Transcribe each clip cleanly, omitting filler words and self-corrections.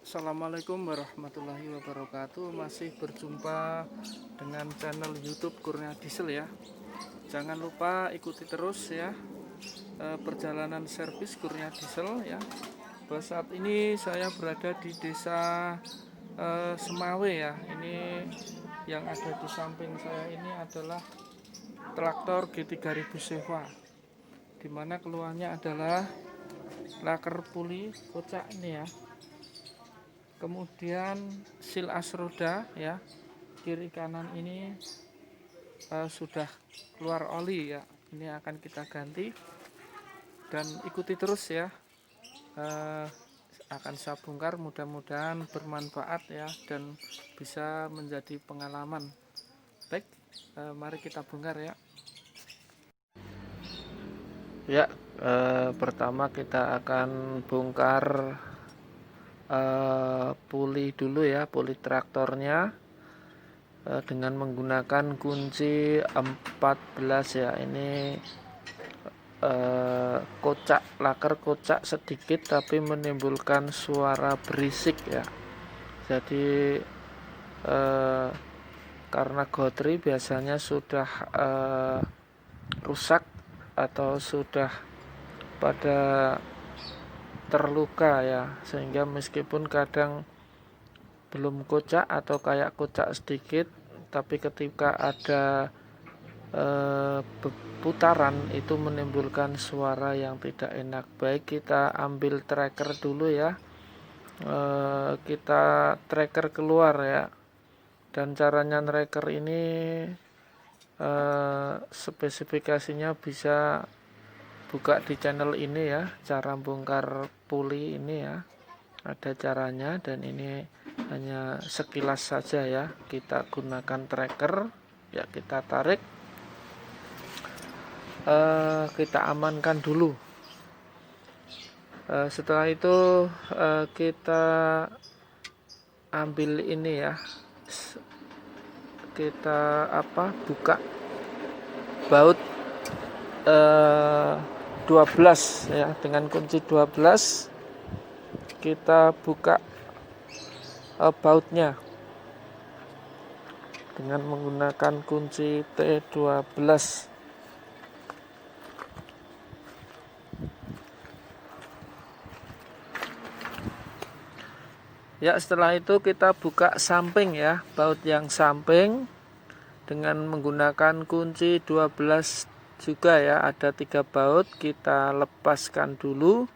Assalamualaikum warahmatullahi wabarakatuh. Masih berjumpa dengan channel YouTube Kurnia Diesel ya. Jangan lupa ikuti terus ya perjalanan servis Kurnia Diesel ya. Saat ini saya berada di desa Semawe ya. Ini yang ada di samping saya ini adalah traktor G3000 Seva, dimana keluarnya adalah laker puli kocak ini ya. Kemudian sil as roda ya, kiri kanan ini sudah keluar oli ya. Ini akan kita ganti dan ikuti terus ya. Akan saya bongkar, mudah-mudahan bermanfaat ya dan bisa menjadi pengalaman. Baik, mari kita bongkar ya. Ya, pertama kita akan bongkar puli dulu ya, puli traktornya dengan menggunakan kunci 14 ya. Ini kocak, laker kocak sedikit tapi menimbulkan suara berisik ya. Jadi karena gotri biasanya sudah rusak atau sudah pada terluka ya, sehingga meskipun kadang belum kocak atau kayak kocak sedikit, tapi ketika ada putaran itu menimbulkan suara yang tidak enak. Baik, kita ambil tracker dulu ya. Kita tracker keluar ya, dan caranya tracker ini spesifikasinya bisa buka di channel ini ya, cara bongkar puli ini ya, ada caranya, dan ini hanya sekilas saja ya. Kita gunakan tracker ya, kita tarik, kita amankan dulu. Setelah itu kita ambil ini ya, kita buka baut 12 ya, dengan kunci 12 kita buka bautnya dengan menggunakan kunci T12. Ya, setelah itu kita buka samping ya, baut yang samping dengan menggunakan kunci 12 juga ya. Ada 3 baut, kita lepaskan dulu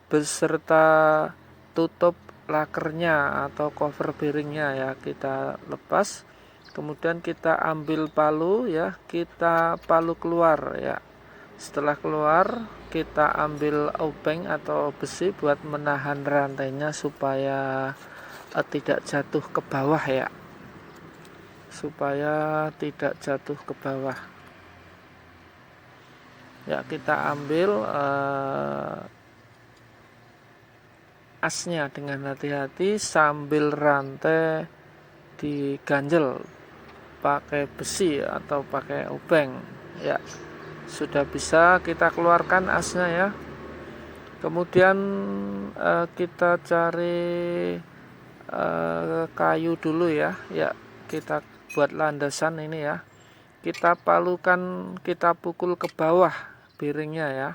beserta tutup lakernya atau cover bearingnya ya, kita lepas. Kemudian kita ambil palu ya, kita palu keluar ya. Setelah keluar, kita ambil obeng atau besi buat menahan rantainya supaya tidak jatuh ke bawah ya, supaya tidak jatuh ke bawah ya. Kita ambil asnya dengan hati-hati sambil rantai diganjel pakai besi atau pakai obeng ya. Sudah bisa kita keluarkan asnya ya. Kemudian kita cari kayu dulu ya. Ya, kita buat landasan ini ya. Kita palukan, kita pukul ke bawah bearingnya ya.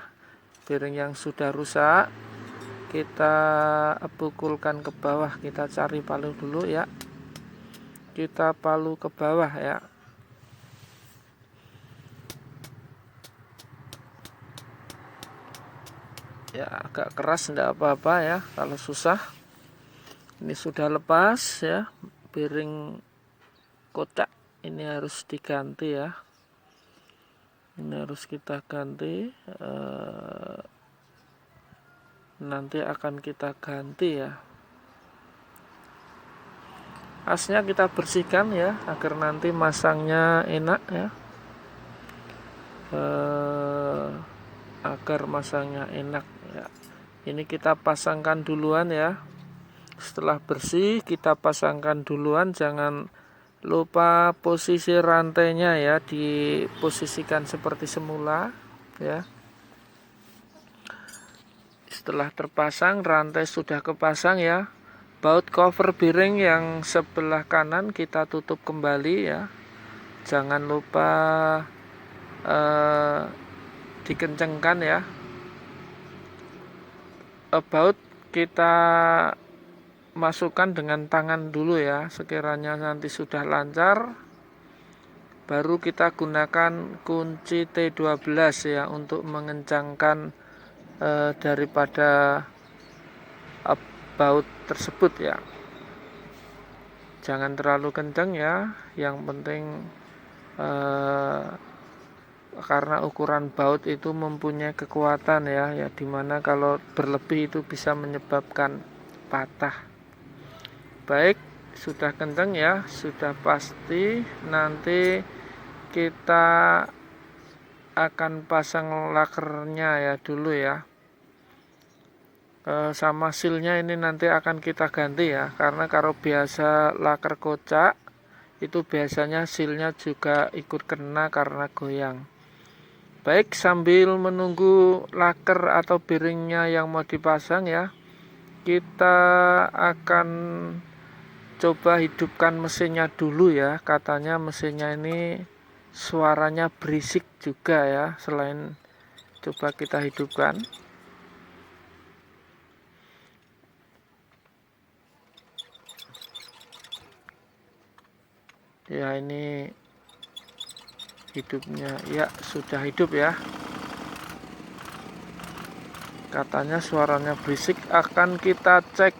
Bearing yang sudah rusak kita pukulkan ke bawah. Kita cari palu dulu ya. Kita palu ke bawah ya. Ya, agak keras enggak apa-apa ya kalau susah. Ini sudah lepas ya, bearing kocak ini harus diganti ya. Ini harus kita ganti, nanti akan kita ganti ya. Asnya kita bersihkan ya, agar nanti masangnya enak ya, agar masangnya enak ya. Ini kita pasangkan duluan ya. Setelah bersih kita pasangkan duluan, jangan lupa posisi rantainya ya, diposisikan seperti semula ya. Setelah terpasang, rantai sudah kepasang ya, Baut cover bearing yang sebelah kanan kita tutup kembali ya. Jangan lupa dikencengkan ya. Baut kita masukkan dengan tangan dulu ya. Sekiranya nanti sudah lancar, baru kita gunakan kunci T12 ya untuk mengencangkan daripada baut tersebut ya. Jangan terlalu kencang ya, yang penting karena ukuran baut itu mempunyai kekuatan ya, dimana kalau berlebih itu bisa menyebabkan patah. Baik, sudah kencang ya, sudah pasti. Nanti kita akan pasang lakernya ya dulu ya. Sama silnya ini nanti akan kita ganti ya, karena kalau biasa laker kocak itu biasanya silnya juga ikut kena karena goyang. Baik, sambil menunggu laker atau bearingnya yang mau dipasang ya, kita akan coba hidupkan mesinnya dulu ya. Katanya mesinnya ini suaranya berisik juga ya. Selain coba kita hidupkan. Ya, ini hidupnya ya, sudah hidup ya. Katanya suaranya berisik. Akan kita cek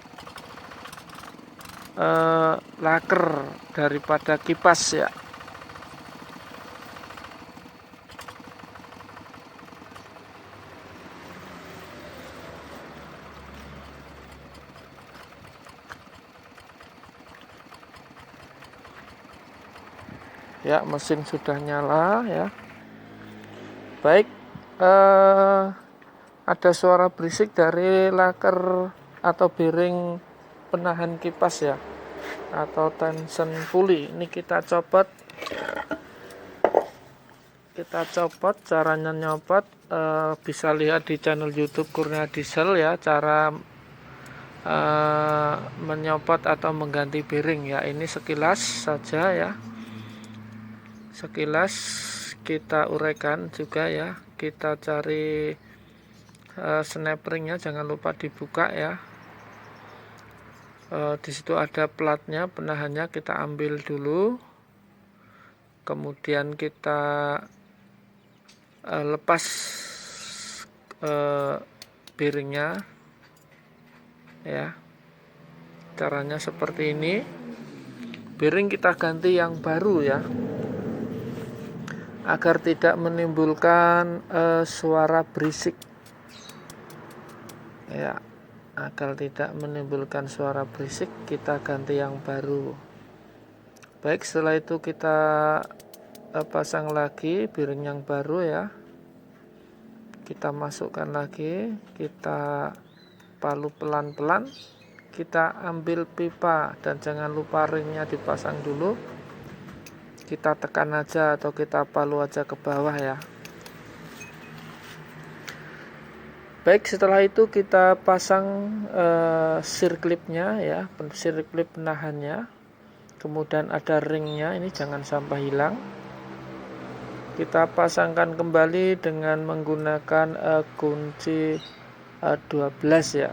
laker daripada kipas ya. Ya, mesin sudah nyala ya. Baik, ada suara berisik dari laker atau bearing penahan kipas ya, atau tension pulley. Ini kita copot. Caranya nyopot bisa lihat di channel YouTube Kurnia Diesel ya, cara menyopot atau mengganti bearing ya. Ini sekilas saja ya. Sekilas kita uraikan juga ya. Kita cari snap ringnya, jangan lupa dibuka ya. Di situ ada platnya, penahannya kita ambil dulu. Kemudian kita lepas bearingnya ya. Caranya seperti ini. Bearing kita ganti yang baru ya, agar tidak menimbulkan suara berisik ya. Agar tidak menimbulkan suara berisik, kita ganti yang baru. Baik, setelah itu kita pasang lagi bearing yang baru ya. Kita masukkan lagi, kita palu pelan-pelan, kita ambil pipa, dan jangan lupa ringnya dipasang dulu. Kita tekan aja atau kita palu aja ke bawah ya. Baik, setelah itu kita pasang sirklipnya ya, sirklip penahannya. Kemudian ada ringnya, ini jangan sampai hilang. Kita pasangkan kembali dengan menggunakan kunci 12 ya.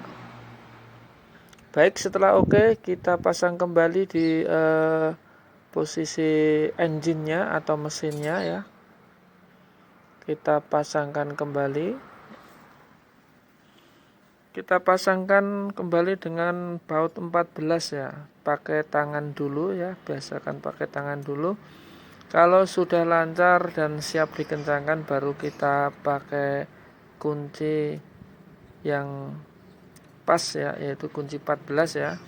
Baik, setelah oke, kita pasang kembali di posisi engine-nya atau mesinnya ya. Kita pasangkan kembali. Kita pasangkan kembali dengan baut 14 ya. Pakai tangan dulu ya, biasakan pakai tangan dulu. Kalau sudah lancar dan siap dikencangkan, baru kita pakai kunci yang pas ya, yaitu kunci 14 ya.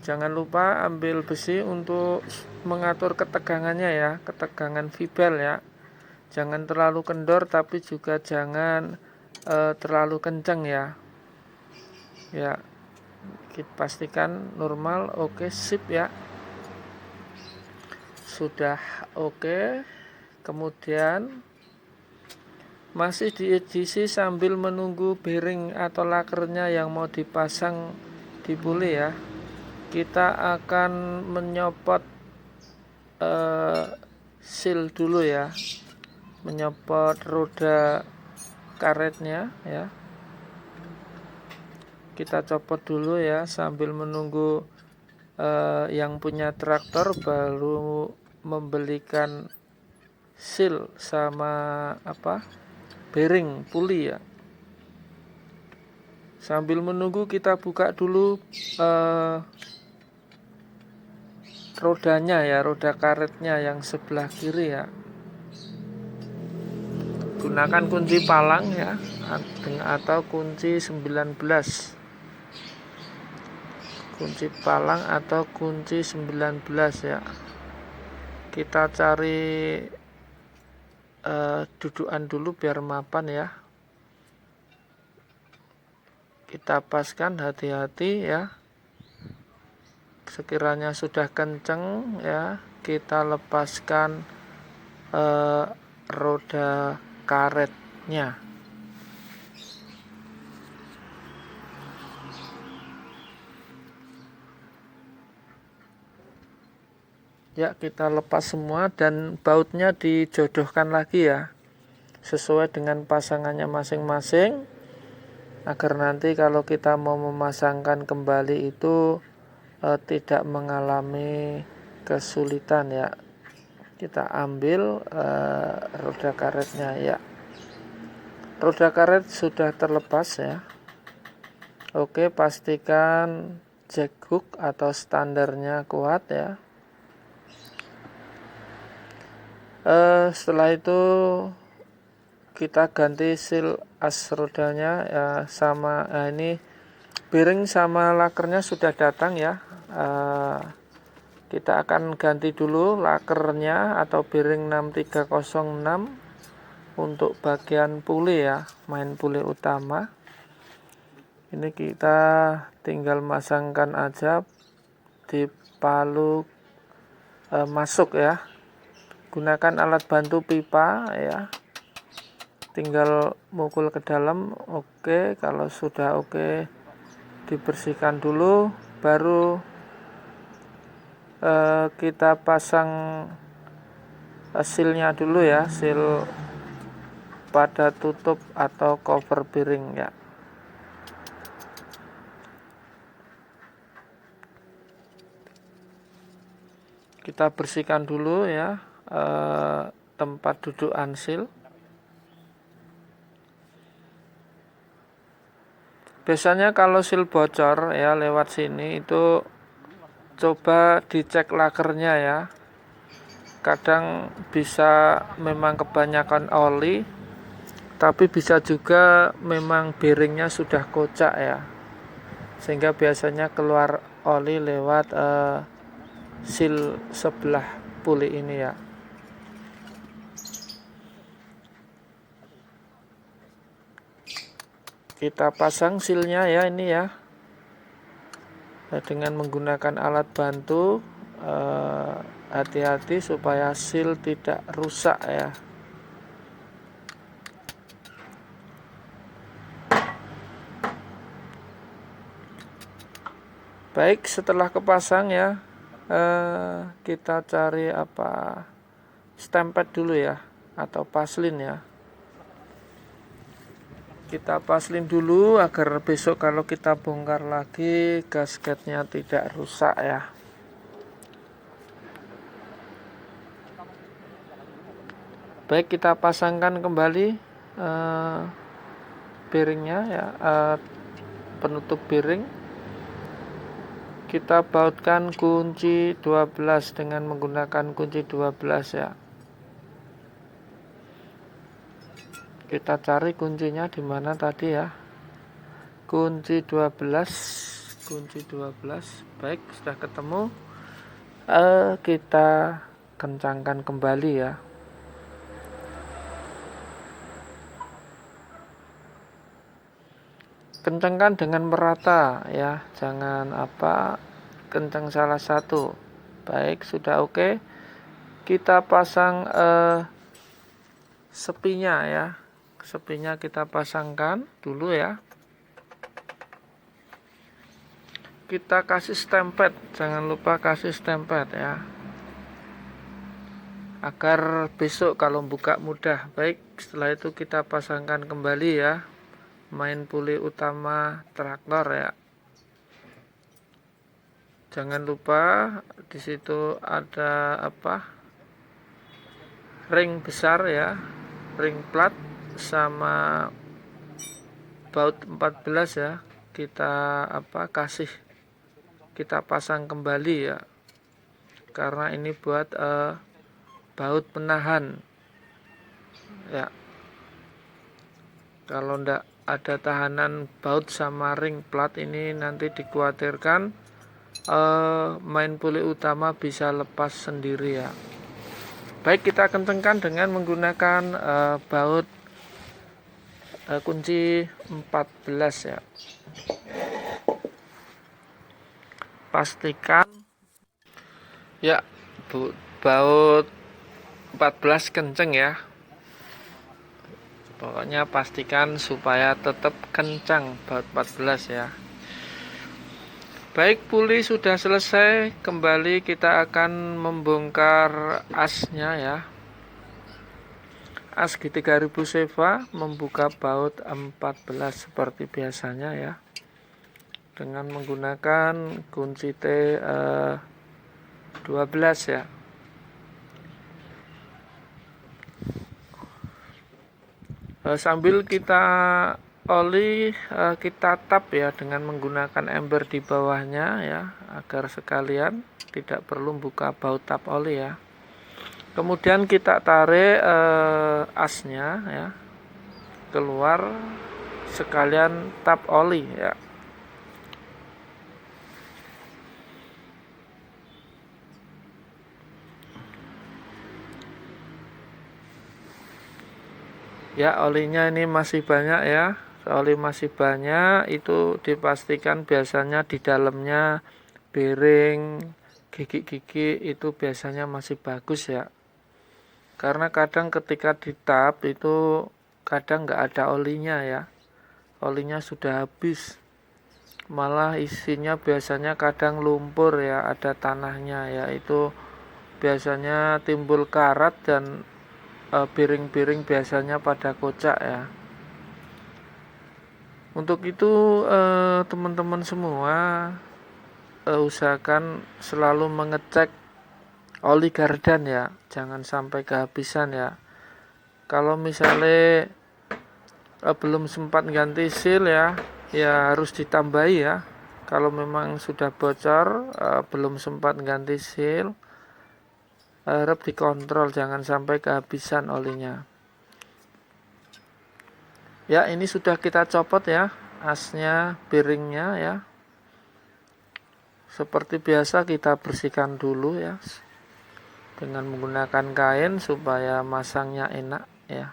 Jangan lupa ambil besi untuk mengatur ketegangannya ya, ketegangan vibel ya. Jangan terlalu kendor, tapi juga jangan terlalu kencang ya. Ya, kita pastikan normal, oke, sip ya. Sudah oke. Kemudian masih diisi sambil menunggu bearing atau lakernya yang mau dipasang di pulley ya. kita akan menyopot seal dulu ya, menyopot roda karetnya ya. Kita copot dulu ya sambil menunggu yang punya traktor baru membelikan seal sama bearing puli ya. Sambil menunggu kita buka dulu rodanya ya, roda karetnya yang sebelah kiri ya. Gunakan kunci palang ya, atau kunci 19. Kunci palang atau kunci 19 ya. Kita cari dudukan dulu biar mapan ya. Kita paskan hati-hati ya. Sekiranya sudah kenceng ya, kita lepaskan roda karetnya. Ya, kita lepas semua dan bautnya dijodohkan lagi ya, sesuai dengan pasangannya masing-masing, agar nanti kalau kita mau memasangkan kembali itu tidak mengalami kesulitan ya. Kita ambil roda karetnya ya. Roda karet sudah terlepas ya. Oke, pastikan jack hook atau standarnya kuat ya. Setelah itu kita ganti seal as rodanya ya, sama ini bearing sama lakernya sudah datang ya. Kita akan ganti dulu lakernya atau bearing 6306 untuk bagian puli ya, main puli utama. Ini kita tinggal masangkan aja di palu masuk ya. Gunakan alat bantu pipa ya. Tinggal mukul ke dalam. Oke, kalau sudah oke dibersihkan dulu, baru kita pasang sealnya dulu ya, seal pada tutup atau cover bearing ya. Kita bersihkan dulu ya tempat dudukan seal. Biasanya kalau seal bocor ya lewat sini itu coba dicek lakernya ya. Kadang bisa memang kebanyakan oli, tapi bisa juga memang bearingnya sudah kocak ya. Sehingga biasanya keluar oli lewat seal sebelah puli ini ya. Kita pasang sealnya ya, ini ya, dengan menggunakan alat bantu. Hati-hati supaya seal tidak rusak ya. Baik, setelah kepasang ya, kita cari stempet dulu ya, atau paslin ya. Kita paslin dulu agar besok kalau kita bongkar lagi gasketnya tidak rusak ya. Baik, kita pasangkan kembali bearingnya ya, penutup bearing. Kita bautkan kunci 12 dengan menggunakan kunci 12 ya. Kita cari kuncinya di mana tadi ya. Kunci 12. Baik, sudah ketemu. Kita kencangkan kembali ya. Kencangkan dengan merata ya, jangan kencang salah satu. Baik, sudah oke. Kita pasang sepinya ya. Sepinya kita pasangkan dulu ya. kita kasih stempet, jangan lupa kasih stempet ya, agar besok kalau buka mudah. Baik, setelah itu kita pasangkan kembali ya main puli utama traktor ya. Jangan lupa di situ ada ring besar ya, ring plat sama baut 14 ya, kita kita pasang kembali ya, karena ini buat baut penahan ya. Kalau ndak ada tahanan baut sama ring plat ini, nanti dikhawatirkan main puli utama bisa lepas sendiri ya. Baik, kita kencengkan dengan menggunakan baut kunci 14 ya. Pastikan ya baut 14 kenceng ya, pokoknya pastikan supaya tetap kencang baut 14 ya. Baik, puli sudah selesai, kembali kita akan membongkar asnya ya. As G3000 Seva membuka baut 14 seperti biasanya ya, dengan menggunakan kunci T12 ya. Sambil kita oli, kita tap ya dengan menggunakan ember di bawahnya ya, agar sekalian tidak perlu buka baut tap oli ya. Kemudian kita tarik asnya ya keluar, sekalian tap oli ya. Ya, olinya ini masih banyak ya. Oli masih banyak, itu dipastikan biasanya di dalamnya bearing, gigi-gigi itu biasanya masih bagus ya. Karena kadang ketika ditap itu kadang nggak ada olinya ya. Olinya sudah habis. Malah isinya biasanya kadang lumpur ya, ada tanahnya ya. Itu biasanya timbul karat dan piring-piring biasanya pada kocak ya. Untuk itu teman-teman semua usahakan selalu mengecek oli gardan ya, jangan sampai kehabisan ya. Kalau misalnya belum sempat ganti seal ya harus ditambahi ya. Kalau memang sudah bocor belum sempat ganti seal, harap dikontrol, jangan sampai kehabisan olinya. Ya, ini sudah kita copot ya asnya, bearingnya ya. Seperti biasa kita bersihkan dulu ya dengan menggunakan kain supaya masangnya enak ya.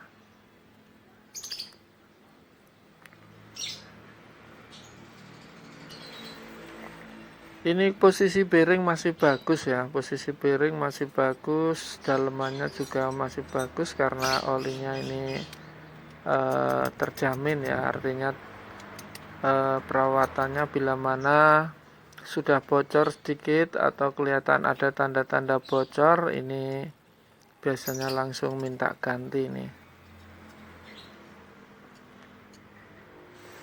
Ini posisi bearing masih bagus ya, posisi bearing masih bagus, dalemannya juga masih bagus karena olinya ini terjamin ya, artinya perawatannya bila mana sudah bocor sedikit atau kelihatan ada tanda-tanda bocor, ini biasanya langsung minta ganti nih.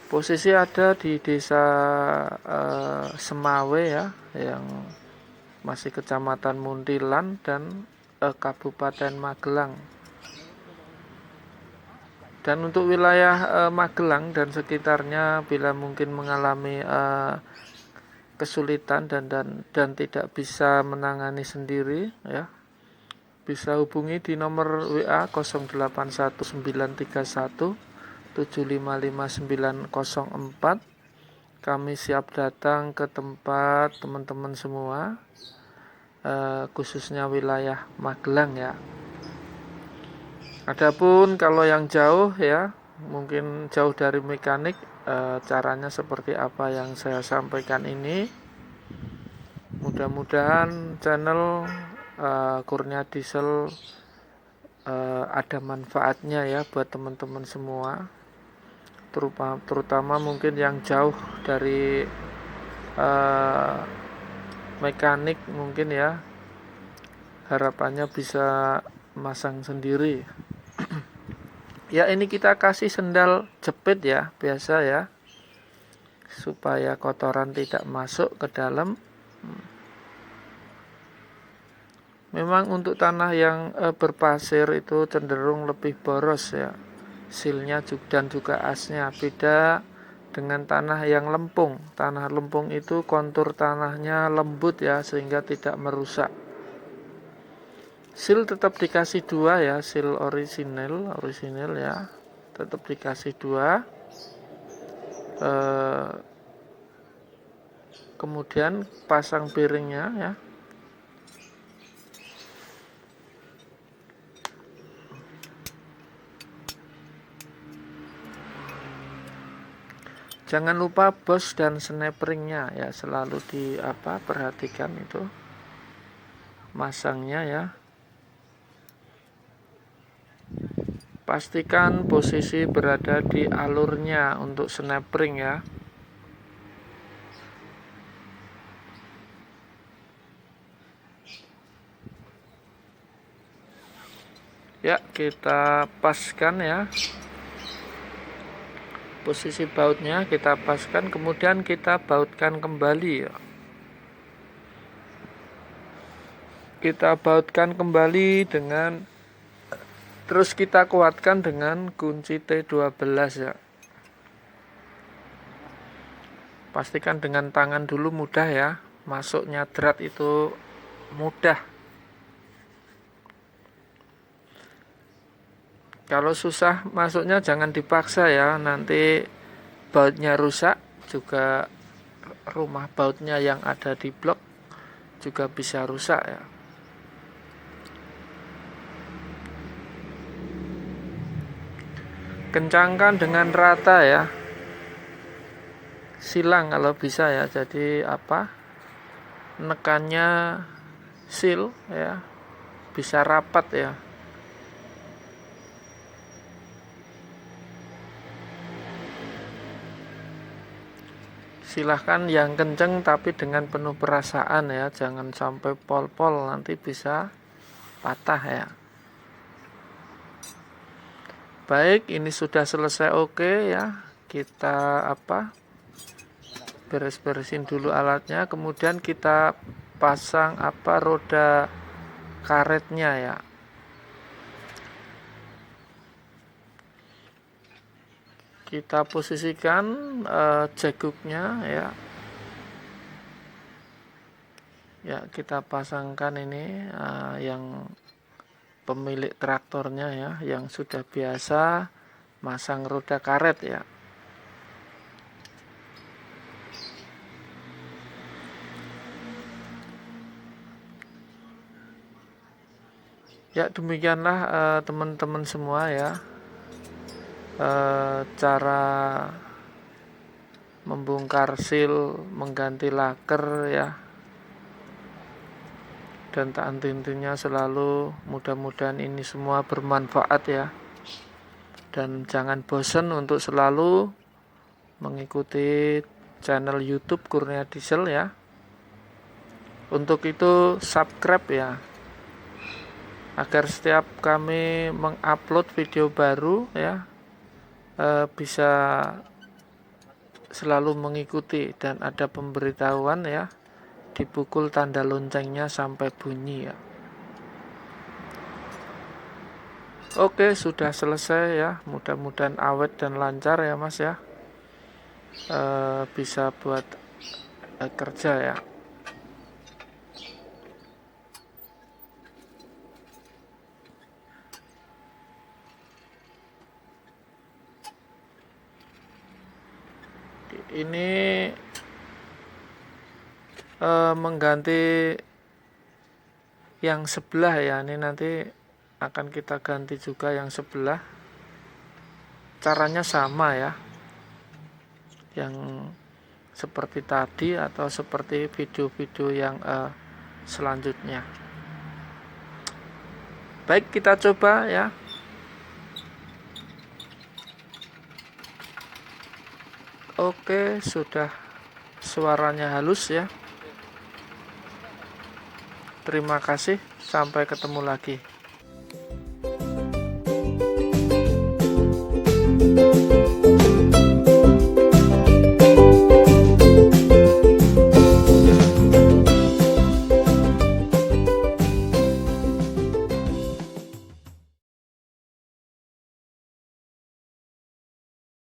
Posisi ada di desa Semawe ya, yang masih kecamatan Muntilan dan Kabupaten Magelang. Dan untuk wilayah Magelang dan sekitarnya, bila mungkin mengalami kesulitan dan tidak bisa menangani sendiri ya, bisa hubungi di nomor WA 081931755904. Kami siap datang ke tempat teman-teman semua, khususnya wilayah Magelang ya. Adapun kalau yang jauh ya, mungkin jauh dari mekanik, caranya seperti apa yang saya sampaikan ini. Mudah-mudahan channel Kurnia Diesel ada manfaatnya ya buat teman-teman semua, terutama mungkin yang jauh dari mekanik mungkin ya, harapannya bisa masang sendiri. Ya, ini kita kasih sendal jepit ya, biasa ya, supaya kotoran tidak masuk ke dalam. Memang untuk tanah yang berpasir itu cenderung lebih boros ya, silnya dan juga asnya. Beda dengan tanah yang lempung. Tanah lempung itu kontur tanahnya lembut ya, sehingga tidak merusak. Sil tetap dikasih 2 ya, sil orisinil ya, tetap dikasih 2. Kemudian pasang piringnya ya. Jangan lupa bos dan snap-ringnya ya, selalu perhatikan itu masangnya ya. Pastikan posisi berada di alurnya untuk snap-ring ya. Ya, kita paskan ya. Posisi bautnya kita paskan, kemudian kita bautkan kembali ya. Kita bautkan kembali dengan, terus kita kuatkan dengan kunci T12 ya. Pastikan dengan tangan dulu mudah ya, masuknya drat itu mudah. Kalau susah masuknya jangan dipaksa ya, nanti bautnya rusak, juga rumah bautnya yang ada di blok juga bisa rusak ya. Kencangkan dengan rata ya, silang kalau bisa ya, jadi nekannya sil ya bisa rapat ya. Silahkan yang kenceng tapi dengan penuh perasaan ya, jangan sampai pol-pol, nanti bisa patah ya. Baik, ini sudah selesai oke ya. Kita beres-beresin dulu alatnya, kemudian kita pasang roda karetnya ya. Kita posisikan jaguknya ya. Ya, kita pasangkan ini yang pemilik traktornya ya, yang sudah biasa masang roda karet ya. Ya, demikianlah teman-teman semua ya, cara membongkar sil, mengganti laker ya, dan tak henti-hentinya selalu. Mudah-mudahan ini semua bermanfaat ya, dan jangan bosan untuk selalu mengikuti channel YouTube Kurnia Diesel ya. Untuk itu subscribe ya, agar setiap kami mengupload video baru ya, bisa selalu mengikuti dan ada pemberitahuan ya, dipukul tanda loncengnya sampai bunyi ya. Oke, sudah selesai ya, mudah-mudahan awet dan lancar ya mas ya, bisa buat kerja ya. Ini mengganti yang sebelah ya, ini nanti akan kita ganti juga yang sebelah. Caranya sama ya, yang seperti tadi atau seperti video-video yang selanjutnya. Baik, kita coba ya. Oke, sudah suaranya halus ya. Terima kasih, sampai ketemu lagi.